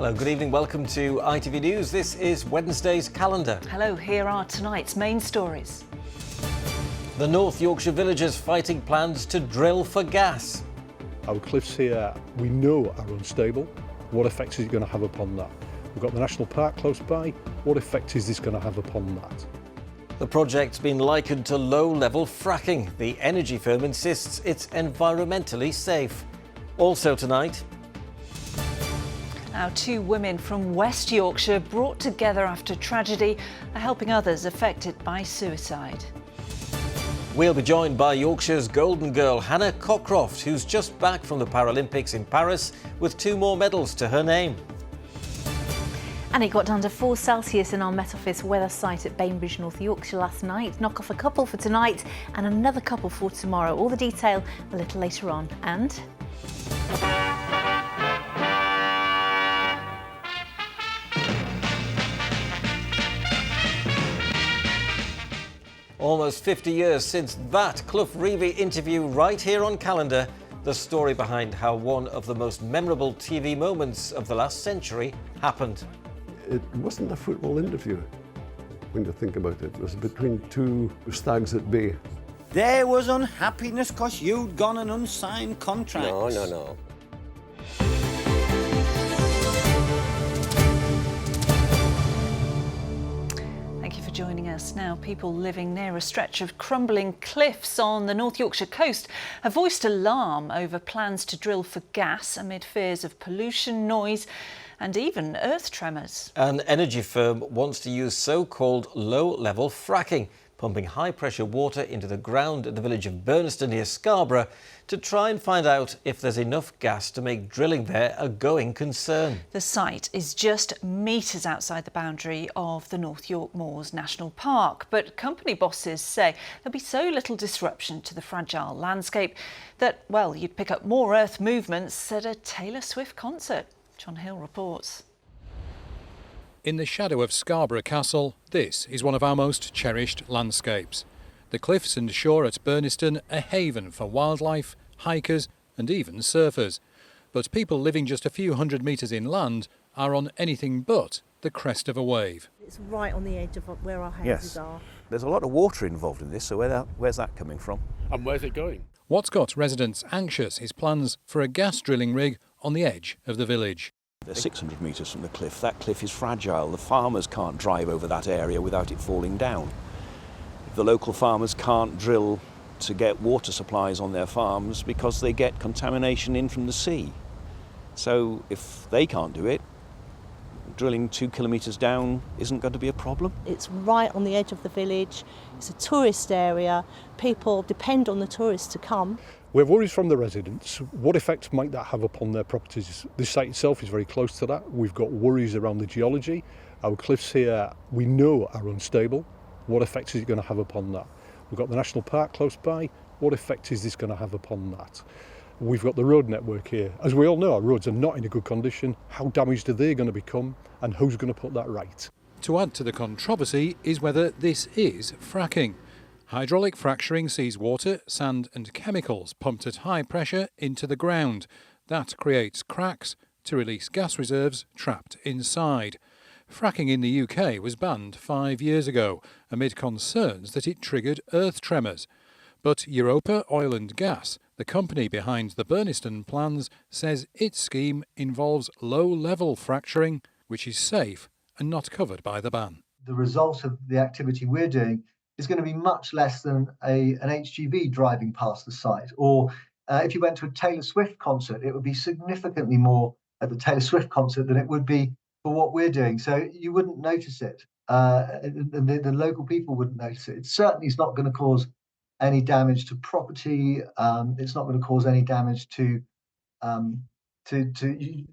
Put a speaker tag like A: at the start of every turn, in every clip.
A: Hello, good evening. Welcome to ITV News. This is Wednesday's calendar.
B: Hello, here are tonight's main stories.
A: The North Yorkshire villagers fighting plans to drill for gas.
C: Our cliffs here, we know, are unstable. What effect is it going to have upon that? We've got the National Park close by. What effect is this going to have upon that?
A: The project's been likened to low-level fracking. The energy firm insists it's environmentally safe. Also tonight,
B: Now, two women from West Yorkshire brought together after tragedy are helping others affected by suicide.
A: we'll be joined by Yorkshire's golden girl, Hannah Cockroft, who's just back from the Paralympics in Paris with 2 more medals to her name.
D: And it got down to 4 Celsius in our Met Office weather site at Bainbridge, North Yorkshire last night. Knock off a couple for tonight and another couple for tomorrow. All the detail a little later on. And
A: Almost 50 years since that Clough-Reevy interview right here on Calendar, the story behind how one of the most memorable TV moments of the last century happened.
E: It wasn't a football interview, when you think about it. It was between 2 stags at bay.
F: There was unhappiness because you'd gone an unsigned contract.
E: No.
B: Thank you for joining us. Now, people living near a stretch of crumbling cliffs on the North Yorkshire coast have voiced alarm over plans to drill for gas amid fears of pollution, noise and even earth tremors.
A: An energy firm wants to use so-called low-level fracking, pumping high-pressure water into the ground at the village of Burniston near Scarborough to try and find out if there's enough gas to make drilling there a going concern.
B: The site is just metres outside the boundary of the North York Moors National Park, but company bosses say there'll be so little disruption to the fragile landscape that, well, you'd pick up more earth movements at a Taylor Swift concert. John Hill reports.
G: In the shadow of Scarborough Castle, this is one of our most cherished landscapes. The cliffs and shore at Burniston, a haven for wildlife, hikers and even surfers. But people living just a few hundred metres inland are on anything but the crest of a wave.
H: It's right on the edge of where our houses are.
I: There's a lot of water involved in this, so where's that coming from?
J: And where's it going?
G: What's got residents anxious is plans for a gas drilling rig on the edge of the village.
I: They're 600 metres from the cliff. That cliff is fragile. The farmers can't drive over that area without it falling down. The local farmers can't drill to get water supplies on their farms because they get contamination in from the sea. So if they can't do it, drilling 2 kilometres down isn't going to be a problem.
H: It's right on the edge of the village. It's a tourist area. People depend on the tourists to come.
C: We have worries from the residents. What effect might that have upon their properties? This site itself is very close to that. We've got worries around the geology. Our cliffs here, we know, are unstable. What effect is it going to have upon that? We've got the National Park close by. What effect is this going to have upon that? We've got the road network here. As we all know, our roads are not in a good condition. How damaged are they going to become and who's going to put that right?
G: To add to the controversy is whether this is fracking. Hydraulic fracturing sees water, sand and chemicals pumped at high pressure into the ground. That creates cracks to release gas reserves trapped inside. Fracking in the UK was banned 5 years ago amid concerns that it triggered earth tremors. But Europa Oil and Gas, the company behind the Burniston plans, says its scheme involves low-level fracturing, which is safe and not covered by the ban.
K: The result of the activity we're doing is going to be much less than an HGV driving past the site. Or if you went to a Taylor Swift concert, it would be significantly more at the Taylor Swift concert than it would be for what we're doing. So you wouldn't notice it. The local people wouldn't notice it. It certainly is not going to cause any damage to property. It's not going to cause any damage to any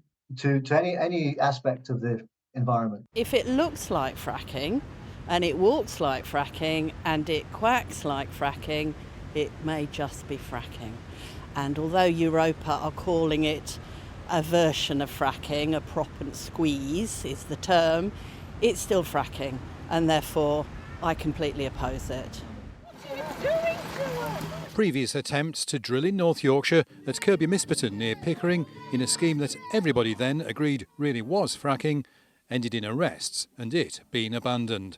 K: aspect of the environment.
L: If it looks like fracking, and it walks like fracking, and it quacks like fracking, it may just be fracking. And although Europa are calling it a version of fracking, a prop and squeeze is the term, it's still fracking, and therefore I completely oppose it.
G: Previous attempts to drill in North Yorkshire at Kirby Misperton near Pickering in a scheme that everybody then agreed really was fracking ended in arrests and it being abandoned.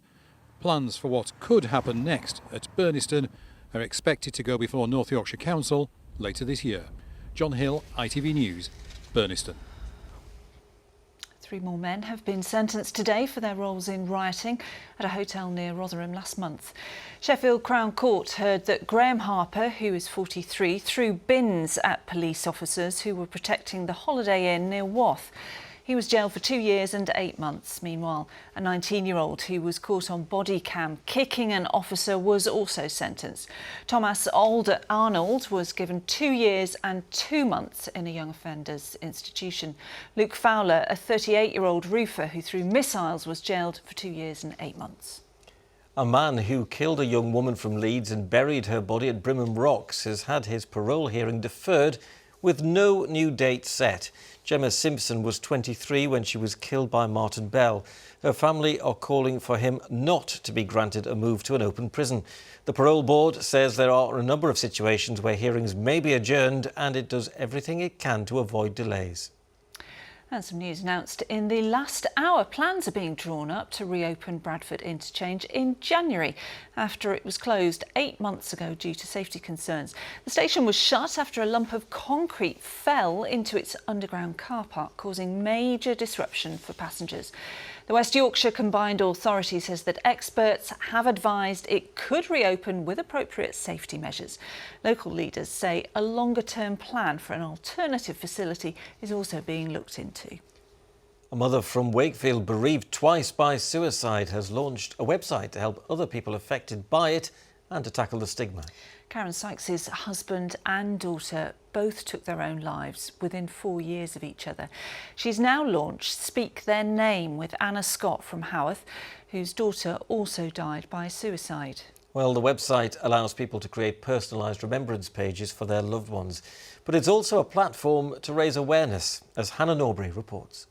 G: Plans for what could happen next at Burniston are expected to go before North Yorkshire Council later this year. John Hill, ITV News, Burniston.
B: 3 more men have been sentenced today for their roles in rioting at a hotel near Rotherham last month. Sheffield Crown Court heard that Graham Harper, who is 43, threw bins at police officers who were protecting the Holiday Inn near Wath. He was jailed for 2 years and 8 months. Meanwhile, a 19-year-old who was caught on body cam kicking an officer was also sentenced. Thomas Arnold was given 2 years and 2 months in a young offenders institution. Luke Fowler, a 38-year-old roofer who threw missiles, was jailed for 2 years and 8 months.
A: A man who killed a young woman from Leeds and buried her body at Brimham Rocks has had his parole hearing deferred with no new date set. Gemma Simpson was 23 when she was killed by Martin Bell. Her family are calling for him not to be granted a move to an open prison. The parole board says there are a number of situations where hearings may be adjourned and it does everything it can to avoid delays.
B: And some news announced in the last hour. Plans are being drawn up to reopen Bradford Interchange in January after it was closed 8 months ago due to safety concerns. The station was shut after a lump of concrete fell into its underground car park, causing major disruption for passengers. The West Yorkshire Combined Authority says that experts have advised it could reopen with appropriate safety measures. Local leaders say a longer-term plan for an alternative facility is also being looked into.
A: A mother from Wakefield, bereaved twice by suicide, has launched a website to help other people affected by it and to tackle the stigma.
B: Karen Sykes' husband and daughter both took their own lives within 4 years of each other. She's now launched Speak Their Name with Anna Scott from Haworth, whose daughter also died by suicide.
A: Well, the website allows people to create personalised remembrance pages for their loved ones, but it's also a platform to raise awareness, as Hannah Norbury reports.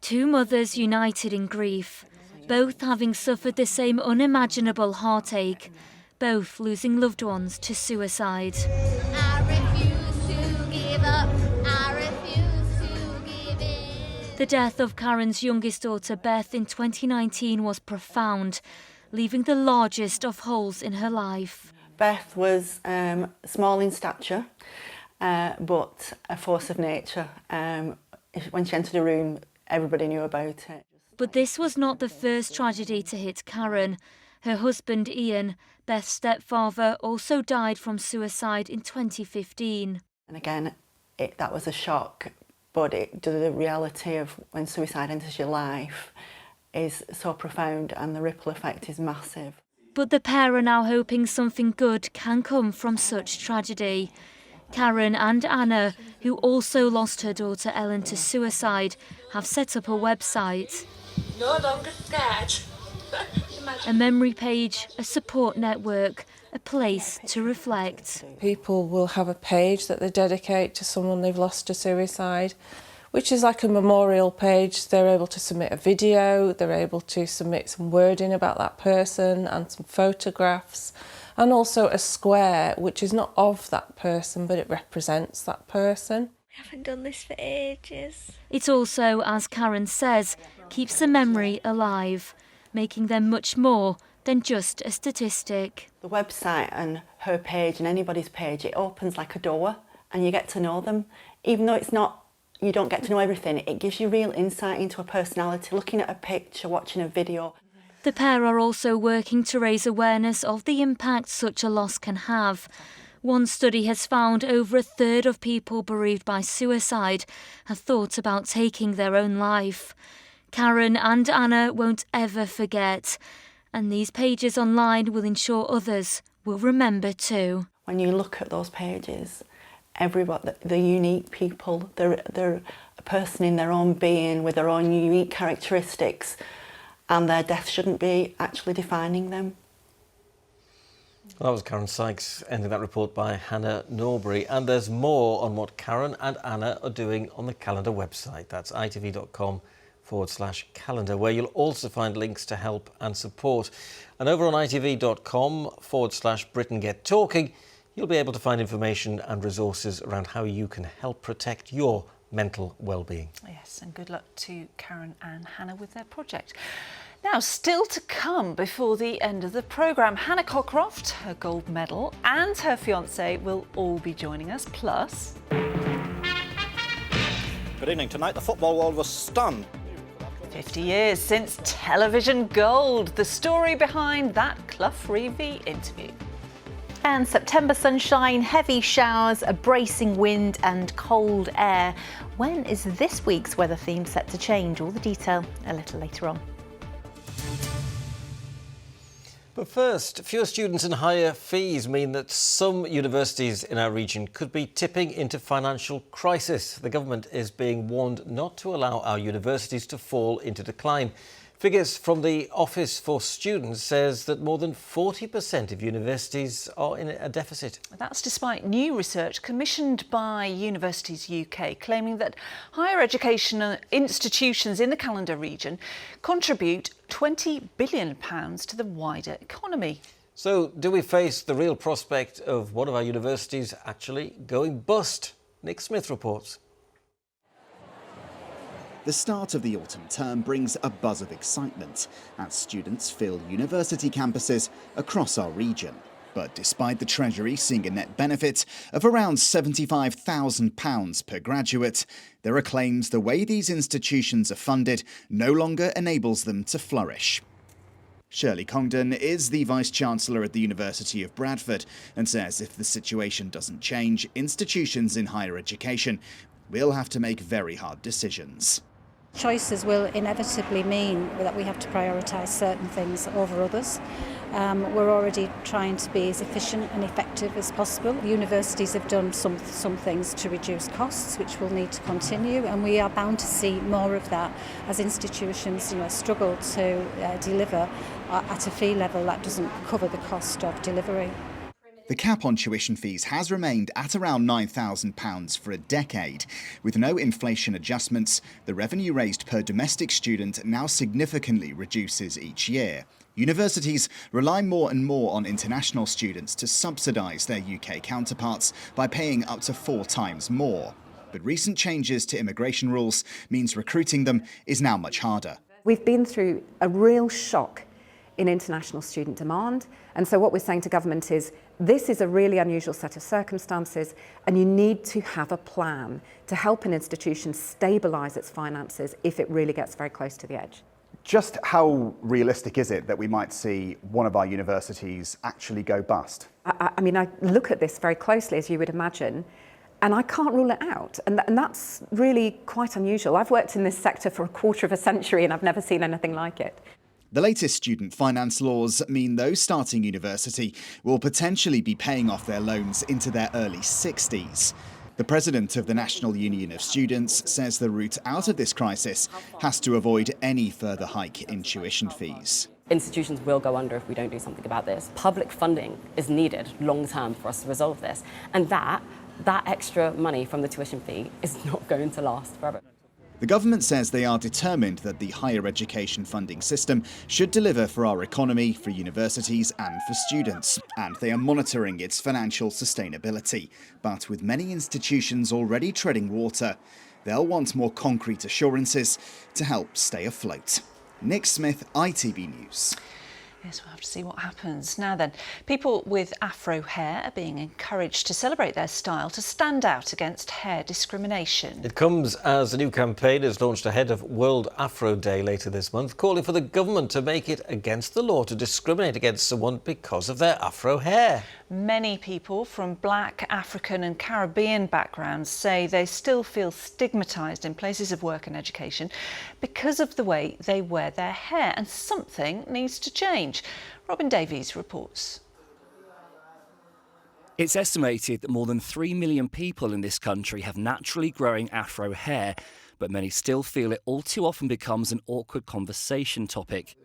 J: 2 mothers united in grief, both having suffered the same unimaginable heartache, both losing loved ones to suicide.
M: I refuse to give up. I refuse to give in.
J: The death of Karen's youngest daughter, Beth, in 2019 was profound, leaving the largest of holes in her life.
N: Beth was small in stature, but a force of nature. When she entered a room, everybody knew about it.
J: But this was not the first tragedy to hit Karen. Her husband, Ian, Beth's stepfather, also died from suicide in 2015.
N: And again, that was a shock, but the reality of when suicide enters your life is so profound and the ripple effect is massive.
J: But the pair are now hoping something good can come from such tragedy. Karen and Anna, who also lost her daughter Ellen to suicide, have set up a website.
M: No longer scared.
J: A memory page, a support network, a place to reflect.
O: People will have a page that they dedicate to someone they've lost to suicide, which is like a memorial page. They're able to submit a video, they're able to submit some wording about that person and some photographs, and also a square which is not of that person but it represents that person.
M: We haven't done this for ages.
J: It also, as Karen says, keeps the memory alive, making them much more than just a statistic.
N: The website and her page and anybody's page, it opens like a door and you get to know them. Even though you don't get to know everything, it gives you real insight into a personality, looking at a picture, watching a video.
J: The pair are also working to raise awareness of the impact such a loss can have. One study has found over 1/3 of people bereaved by suicide have thought about taking their own life. Karen and Anna won't ever forget, and these pages online will ensure others will remember too.
N: When you look at those pages, everybody, they're unique people, they're a person in their own being with their own unique characteristics, and their death shouldn't be actually defining them.
A: Well, that was Karen Sykes ending that report by Hannah Norbury. And there's more on what Karen and Anna are doing on the Calendar website. That's itv.com/calendar, where you'll also find links to help and support. And over on itv.com/Britain Get Talking, You'll be able to find information and resources around how you can help protect your mental well-being.
B: Yes, and good luck to Karen and Hannah with their project. Now, still to come before the end of the programme, Hannah Cockroft, her gold medal, and her fiancé will all be joining us, plus...
F: Good evening. Tonight, the football world was stunned.
B: 50 years since television gold. The story behind that Clough-Reevy interview.
D: And September sunshine, heavy showers, a bracing wind and cold air. When is this week's weather theme set to change? All the detail a little later on.
A: But first, fewer students and higher fees mean that some universities in our region could be tipping into financial crisis. The government is being warned not to allow our universities to fall into decline. Figures from the Office for Students says that more than 40% of universities are in a deficit.
B: That's despite new research commissioned by Universities UK claiming that higher education institutions in the Calendar region contribute £20 billion to the wider economy.
A: So, do we face the real prospect of one of our universities actually going bust? Nick Smith reports.
P: The start of the autumn term brings a buzz of excitement as students fill university campuses across our region. But despite the Treasury seeing a net benefit of around £75,000 per graduate, there are claims the way these institutions are funded no longer enables them to flourish. Shirley Congdon is the Vice-Chancellor at the University of Bradford and says if the situation doesn't change, institutions in higher education will have to make very hard decisions.
Q: Choices will inevitably mean that we have to prioritise certain things over others. We're already trying to be as efficient and effective as possible. The universities have done some things to reduce costs, which will need to continue, and we are bound to see more of that as institutions struggle to deliver at a fee level that doesn't cover the cost of delivery.
P: The cap on tuition fees has remained at around £9,000 for a decade. With no inflation adjustments, the revenue raised per domestic student now significantly reduces each year. Universities rely more and more on international students to subsidise their UK counterparts by paying up to 4 times more. But recent changes to immigration rules means recruiting them is now much harder.
R: We've been through a real shock in international student demand, and so what we're saying to government is this is a really unusual set of circumstances and you need to have a plan to help an institution stabilise its finances if it really gets very close to the edge.
S: Just how realistic is it that we might see one of our universities actually go bust?
R: I mean, I look at this very closely, as you would imagine, and I can't rule it out. And that's really quite unusual. I've worked in this sector for a quarter of a century and I've never seen anything like it.
P: The latest student finance laws mean those starting university will potentially be paying off their loans into their early 60s. The president of the National Union of Students says the route out of this crisis has to avoid any further hike in tuition fees.
T: Institutions will go under if we don't do something about this. Public funding is needed long term for us to resolve this. And that extra money from the tuition fee is not going to last forever.
P: The government says they are determined that the higher education funding system should deliver for our economy, for universities and for students, and they are monitoring its financial sustainability. But with many institutions already treading water, they'll want more concrete assurances to help stay afloat. Nick Smith, ITV News.
B: Yes, we'll have to see what happens. Now then, people with afro hair are being encouraged to celebrate their style to stand out against hair discrimination.
A: It comes as a new campaign is launched ahead of World Afro Day later this month, calling for the government to make it against the law to discriminate against someone because of their afro hair.
B: Many people from Black, African and Caribbean backgrounds say they still feel stigmatised in places of work and education because of the way they wear their hair, and something needs to change. Robin Davies reports.
U: It's estimated that more than 3 million people in this country have naturally growing afro hair, but many still feel it all too often becomes an awkward conversation topic.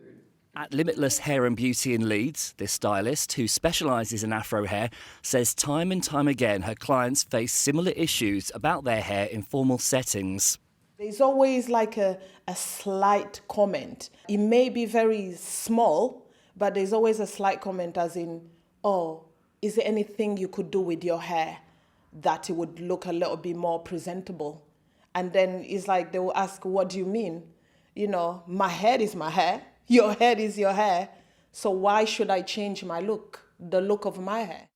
U: At Limitless Hair and Beauty in Leeds, this stylist, who specialises in afro hair, says time and time again her clients face similar issues about their hair in formal settings.
V: There's always like a slight comment. It may be very small, but there's always a slight comment as in, oh, is there anything you could do with your hair that it would look a little bit more presentable? And then it's like they will ask, what do you mean? You know, my hair is my hair, your hair is your hair, so why should I change my look, the look of my hair?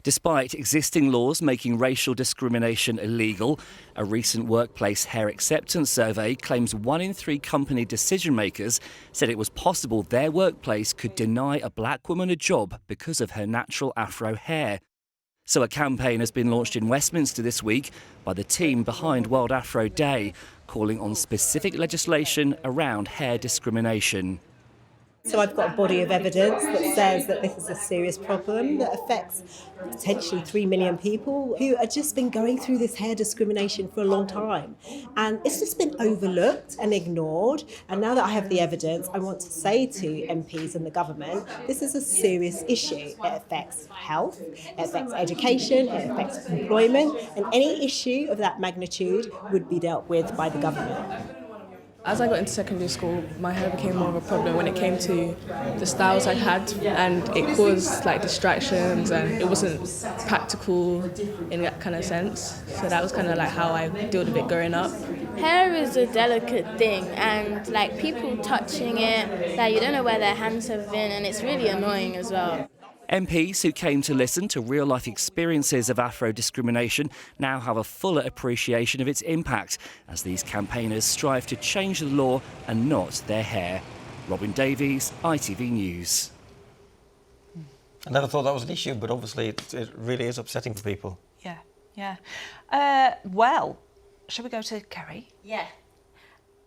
U: Despite existing laws making racial discrimination illegal, a recent workplace hair acceptance survey claims 1 in 3 company decision makers said it was possible their workplace could deny a black woman a job because of her natural afro hair. So a campaign has been launched in Westminster this week by the team behind World Afro Day, calling on specific legislation around hair discrimination.
E: So I've got a body of evidence that says that this is a serious problem that affects potentially 3 million people who have just been going through this hair discrimination for a long time. And it's just been overlooked and ignored. And now that I have the evidence, I want to say to MPs and the government, this is a serious issue. It affects health, it affects education, it affects employment, and any issue of that magnitude would be dealt with by the government.
I: As I got into secondary school, my hair became more of a problem when it came to the styles I had, and it caused like distractions and it wasn't practical in that kind of sense. So that was kind of like how I dealt with it growing up.
W: Hair is a delicate thing, and like people touching it, like you don't know where their hands have been, and it's really annoying as well.
U: MPs who came to listen to real-life experiences of Afro discrimination now have a fuller appreciation of its impact as these campaigners strive to change the law and not their hair. Robin Davies, ITV News.
A: I never thought that was an issue, but obviously it really is upsetting for people.
B: Yeah. Well, shall we go to Kerry?
D: Yeah.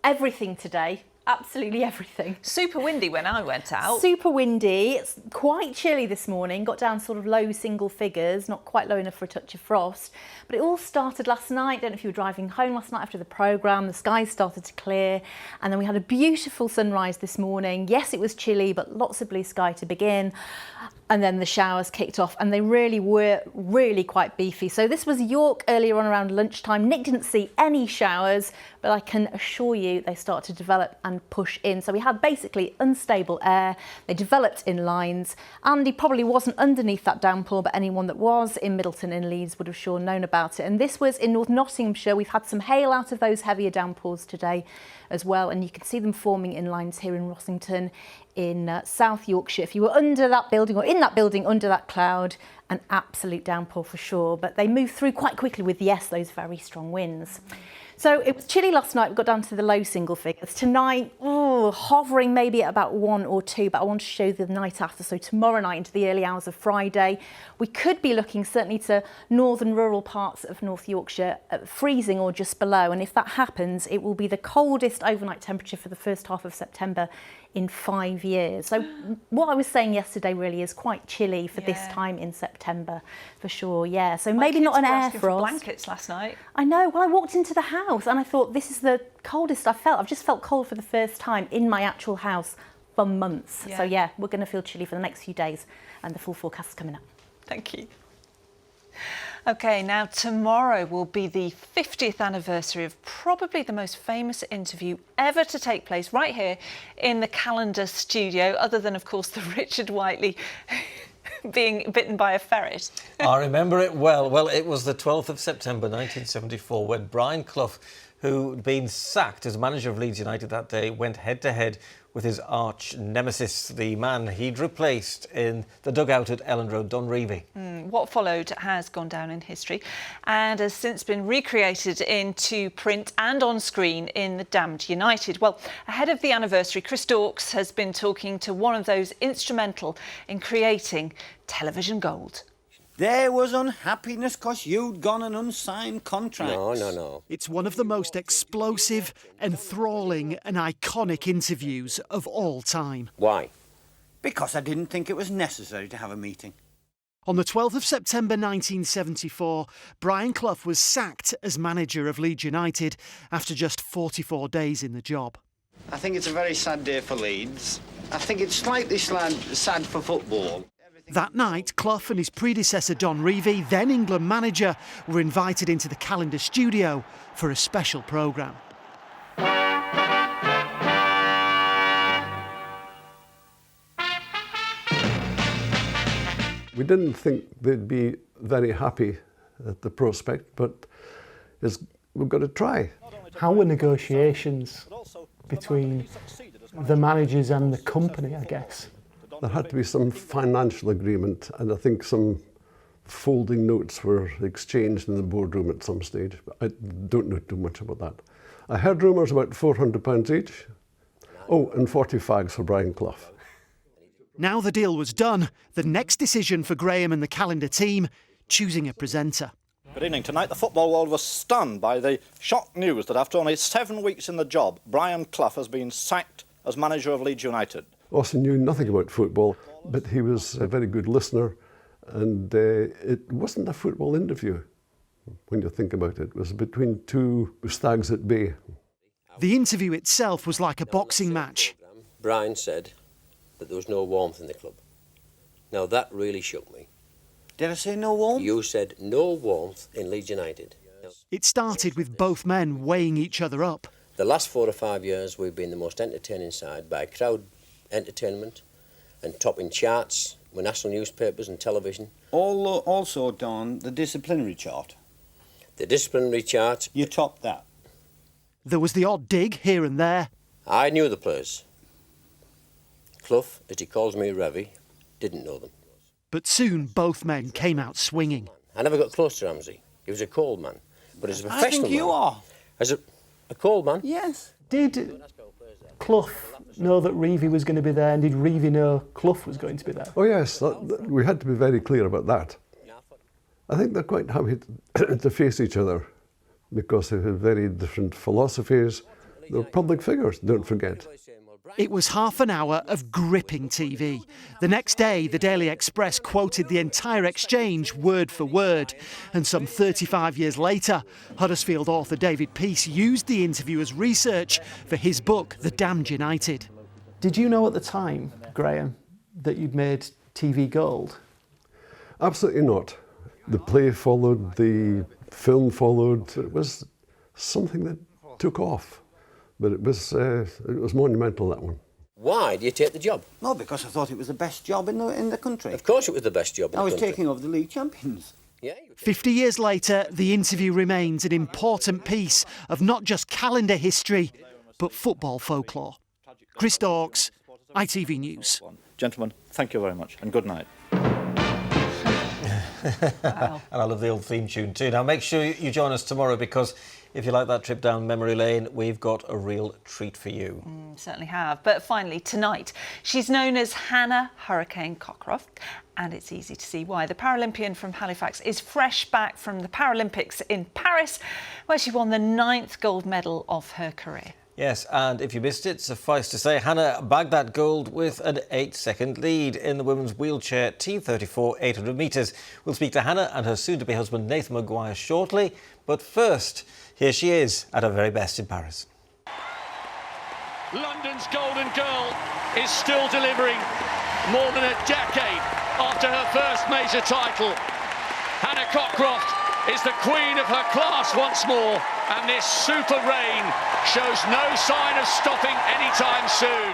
D: Everything today. Absolutely everything.
B: Super windy when I went out.
D: Super windy. It's quite chilly this morning. Got down sort of low single figures, not quite low enough for a touch of frost. But it all started last night. Don't know if you were driving home last night after the programme. The skies started to clear. And then we had a beautiful sunrise this morning. Yes, it was chilly, but lots of blue sky to begin. And then the showers kicked off, and they really were quite beefy. So this was York earlier on around lunchtime. Nick didn't see any showers, but I can assure you they start to develop and push in. So we had basically unstable air. They developed in lines. Andy probably wasn't underneath that downpour, but anyone that was in Middleton and Leeds would have sure known about it. And this was in North Nottinghamshire. We've had some hail out of those heavier downpours today as well, and you can see them forming in lines here in Rossington, in South Yorkshire. If you were under that building or in that building under that cloud, an absolute downpour for sure. But they moved through quite quickly with, yes, those very strong winds. So it was chilly last night. We got down to the low single figures. Tonight, hovering maybe at about 1 or 2, but I want to show the night after. So tomorrow night into the early hours of Friday, we could be looking certainly to northern rural parts of North Yorkshire, freezing or just below. And if that happens, it will be the coldest overnight temperature for the first half of September in 5 years. So what I was saying yesterday really is quite chilly for this time in September, for sure. Yeah, so maybe not an air frost.
B: Blankets last night.
D: I know. Well, I walked into the house and I thought this is the coldest I've felt. I've just felt cold for the first time in my actual house for months. So yeah, we're going to feel chilly for the next few days, and the full forecast is coming up.
B: Thank you. OK, now tomorrow will be the 50th anniversary of probably the most famous interview ever to take place right here in the Calendar studio, other than, of course, the Richard Whiteley being bitten by a ferret.
A: I remember it well. Well, it was the 12th of September 1974 when Brian Clough, who'd been sacked as manager of Leeds United that day, went head-to-head with his arch nemesis, the man he'd replaced in the dugout at Ellen Road, Clough-Reevy.
B: What followed has gone down in history and has since been recreated into print and on screen in The Damned United. Well, ahead of the anniversary, Chris Dawkes has been talking to one of those instrumental in creating television gold.
F: There was unhappiness because you'd gone an unsigned contract.
X: No. It's one of the most explosive, enthralling and iconic interviews of all time.
F: Why? Because I didn't think it was necessary to have a meeting.
X: On the 12th of September 1974, Brian Clough was sacked as manager of Leeds United after just 44 days in the job.
Y: I think it's a very sad day for Leeds. I think it's slightly sad for football.
X: That night, Clough and his predecessor Clough-Reevy, then England manager, were invited into the Calendar studio for a special programme.
C: We didn't think they'd be very happy at the prospect, but we've got to try.
X: How were negotiations between the managers and the company, I guess?
C: There had to be some financial agreement, and I think some folding notes were exchanged in the boardroom at some stage, but I don't know too much about that. I heard rumours about £400 each. Oh, and 40 fags for Brian Clough.
X: Now the deal was done, the next decision for Graham and the calendar team, choosing a presenter.
G: Good evening. Tonight the football world was stunned by the shock news that after only 7 weeks in the job, Brian Clough has been sacked as manager of Leeds United.
C: Austin knew nothing about football, but he was a very good listener, and it wasn't a football interview when you think about it. It was between two stags at bay.
X: The interview itself was like a boxing match.
H: Brian said that there was no warmth in the club. Now that really shook me.
F: Did I say no warmth?
H: You said no warmth in Leeds United.
X: It started with both men weighing each other up.
H: The last 4 or 5 years we've been the most entertaining side by crowd entertainment and topping charts with national newspapers and television.
F: Also, Don, the disciplinary chart.
H: The disciplinary chart.
F: You topped that.
X: There was the odd dig here and there.
H: I knew the players. Clough, as he calls me, Reevy, didn't know them.
X: But soon both men came out swinging.
H: I never got close to Ramsey. He was a cold man. But as a professional
F: I think you
H: man,
F: are.
H: As a cold man.
F: Yes.
X: Did Clough know that Reevy was going to be there, and did Reevy know Clough was going to be there?
C: Oh yes, we had to be very clear about that. I think they're quite happy to face each other because they have very different philosophies. They're public figures, don't forget.
X: It was half an hour of gripping TV. The next day, the Daily Express quoted the entire exchange word for word. And some 35 years later, Huddersfield author David Peace used the interview as research for his book, The Damned United. Did you know at the time, Graham, that you'd made TV gold?
C: Absolutely not. The play followed, the film followed. It was something that took off. But it was monumental, that one.
H: Why do you take the job?
F: No, because I thought it was the best job in the country.
H: Of course it was the best job in the
F: country. I was taking over the league champions.
H: Yeah.
X: 50 years later, the interview remains an important piece of not just calendar history, but football folklore. Chris Dawkes, ITV News.
G: Gentlemen, thank you very much, and good night.
A: Wow. And I love the old theme tune too. Now make sure you join us tomorrow, because if you like that trip down memory lane, we've got a real treat for you.
B: Certainly have. But finally, tonight, she's known as Hannah Hurricane Cockroft, and it's easy to see why. The Paralympian from Halifax is fresh back from the Paralympics in Paris, where she won the 9th gold medal of her career.
A: Yes, and if you missed it, suffice to say, Hannah bagged that gold with an 8-second lead in the women's wheelchair T34 800 metres. We'll speak to Hannah and her soon-to-be husband Nathan Maguire shortly, but first, here she is at her very best in Paris.
K: London's golden girl is still delivering more than a decade after her first major title. Hannah Cockroft is the queen of her class once more, and this super rain shows no sign of stopping anytime soon.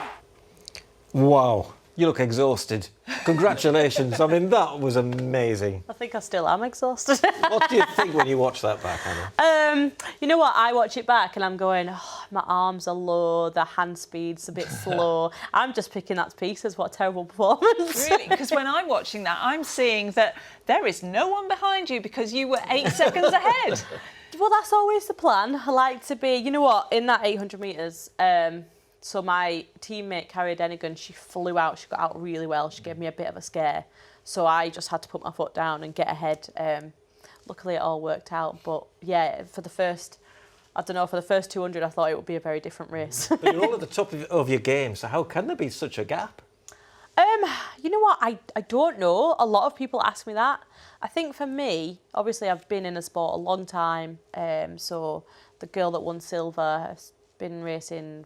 A: Wow, you look exhausted. Congratulations. I mean, that was amazing.
L: I think I still am exhausted.
A: What do you think when you watch that back, Hannah?
L: You know what? I watch it back and I'm going, oh, my arms are low, the hand speed's a bit slow. I'm just picking that to pieces. What a terrible performance.
B: Really? Because when I'm watching that, I'm seeing that there is no one behind you because you were 8 seconds ahead.
L: Well, that's always the plan. I like to be, you know what, in that 800 metres, so my teammate, Carrie Denigan, she flew out. She got out really well. She gave me a bit of a scare. So I just had to put my foot down and get ahead. Luckily, it all worked out. But yeah, for the first 200, I thought it would be a very different race.
A: But you're all at the top of your game, so how can there be such a gap?
L: You know what, I don't know. A lot of people ask me that. I think for me, obviously I've been in a sport a long time. So the girl that won silver has been racing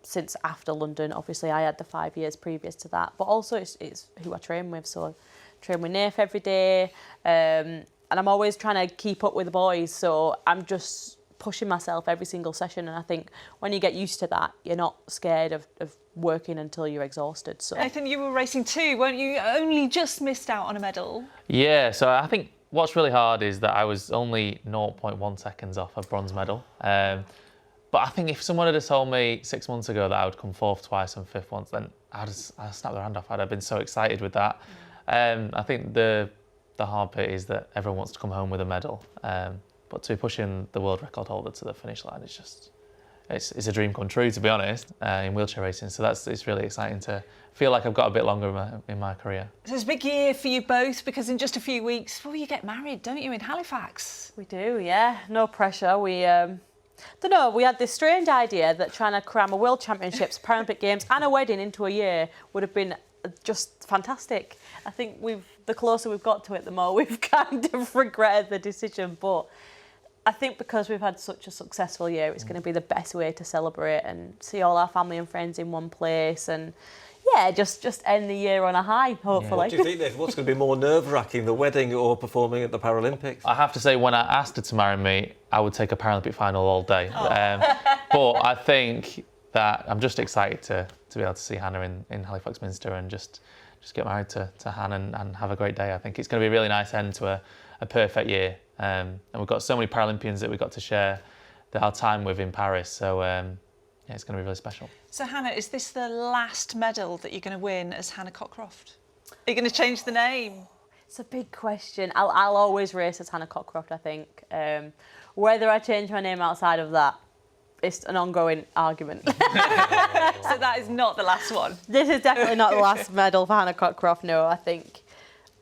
L: since after London. Obviously I had the 5 years previous to that, but also it's who I train with. So I train with Nath every day, and I'm always trying to keep up with the boys. So I'm just pushing myself every single session, and I think when you get used to that, you're not scared of working until you're exhausted. So
B: Nathan, you were racing too, weren't you? Only just missed out on a medal.
J: Yeah, so I think what's really hard is that I was only 0.1 seconds off a bronze medal. But I think if someone had just told me 6 months ago that I would come 4th twice and 5th once, then I'd snap their hand off. I'd have been so excited with that. I think the hard bit is that everyone wants to come home with a medal. But to be pushing the world record holder to the finish line, it's a dream come true, to be honest, in wheelchair racing. So it's really exciting to feel like I've got a bit longer in my career.
B: So it's a big year for you both, because in just a few weeks, well, you get married, don't you, in Halifax?
L: we do, yeah, no pressure. We don't know, we had this strange idea that trying to cram a World Championships, Paralympic Games and a wedding into a year would have been just fantastic. I think the closer we've got to it, the more we've kind of regretted the decision. But I think because we've had such a successful year, it's going to be the best way to celebrate and see all our family and friends in one place, and yeah, just end the year on a high, hopefully.
A: What do you think, Nathan? What's going to be more nerve-wracking, the wedding or performing at the Paralympics?
J: I have to say, when I asked her to marry me, I would take a Paralympic final all day. But I think that I'm just excited to be able to see Hannah in Halifax Minster and just get married to Hannah and have a great day. I think it's going to be a really nice end to a perfect year. And we've got so many Paralympians that we've got to share our time with in Paris. So yeah, it's going to be really special.
B: So Hannah, is this the last medal that you're going to win as Hannah Cockroft? Are you going to change the name?
L: It's a big question. I'll always race as Hannah Cockroft, I think. Whether I change my name outside of that, it's an ongoing argument.
B: So that is not the last one?
L: This is definitely not the last medal for Hannah Cockroft, no. I think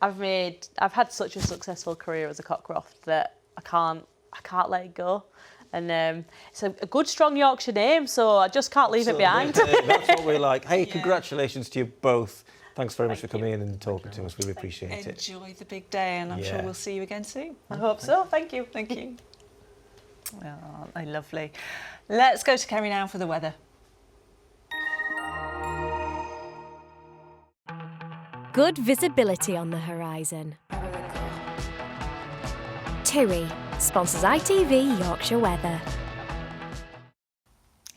L: I've had such a successful career as a Cockroft that I can't let it go. And it's a good, strong Yorkshire name, so I just can't leave it behind.
A: That's what we like. Hey, congratulations to you both. Thanks very much for coming in and talking to us. We really appreciate it.
B: Enjoy the big day, and I'm sure we'll see you again soon.
L: I hope so. Thank you.
B: Thank you. Oh, aren't they lovely? Let's go to Kerry now for the weather.
M: Good visibility on the horizon. TUI sponsors ITV Yorkshire Weather.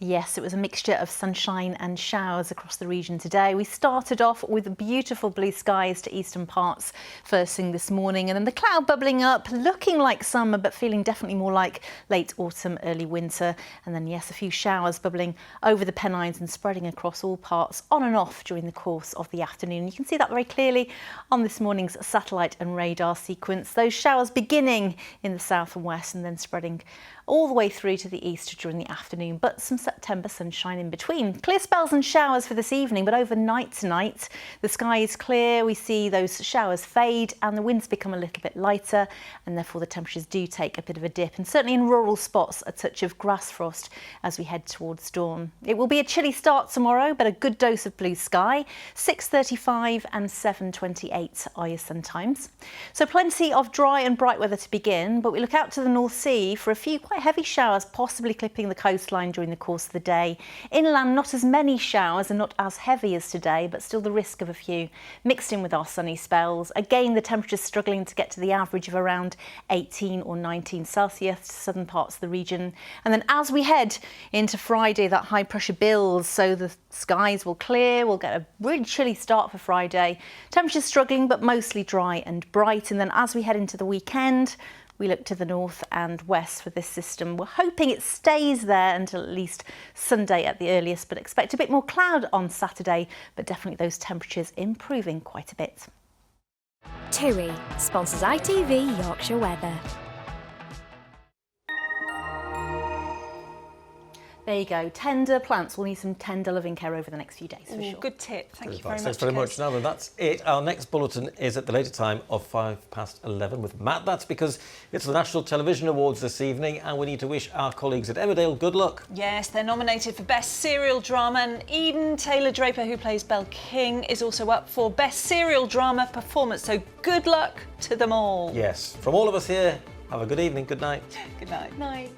D: Yes, it was a mixture of sunshine and showers across the region today. We started off with beautiful blue skies to eastern parts first thing this morning, and then the cloud bubbling up, looking like summer but feeling definitely more like late autumn, early winter. And then yes, a few showers bubbling over the Pennines and spreading across all parts on and off during the course of the afternoon. You can see that very clearly on this morning's satellite and radar sequence. Those showers beginning in the south and west and then spreading all the way through to the east during the afternoon, but some September sunshine in between. Clear spells and showers for this evening, but overnight tonight, the sky is clear. We see those showers fade and the winds become a little bit lighter, and therefore the temperatures do take a bit of a dip. And certainly in rural spots, a touch of grass frost as we head towards dawn. It will be a chilly start tomorrow, but a good dose of blue sky. 6:35 and 7:28 are your sun times. So plenty of dry and bright weather to begin, but we look out to the North Sea for a few quite heavy showers, possibly clipping the coastline during the course of the day. Inland, not as many showers and not as heavy as today, but still the risk of a few mixed in with our sunny spells. Again, the temperatures struggling to get to the average of around 18 or 19 Celsius to southern parts of the region. And then as we head into Friday, that high pressure builds, so the skies will clear. We'll get a really chilly start for Friday. Temperatures struggling, but mostly dry and bright. And then as we head into the weekend, we look to the north and west for this system. We're hoping it stays there until at least Sunday at the earliest, but expect a bit more cloud on Saturday, but definitely those temperatures improving quite a bit.
M: TUI sponsors ITV Yorkshire Weather.
D: There you go. Tender plants will need some tender loving care over the next few days, for sure.
B: Good tip. Thank you very much.
A: Thanks very much. Now then, that's it. Our next bulletin is at the later time of 11:05 with Matt. That's because it's the National Television Awards this evening, and we need to wish our colleagues at Emmerdale good luck.
B: Yes, they're nominated for Best Serial Drama, and Eden Taylor-Draper, who plays Belle King, is also up for Best Serial Drama Performance. So good luck to them all.
A: Yes. From all of us here, have a good evening. Good night.
B: Good night.
D: Night.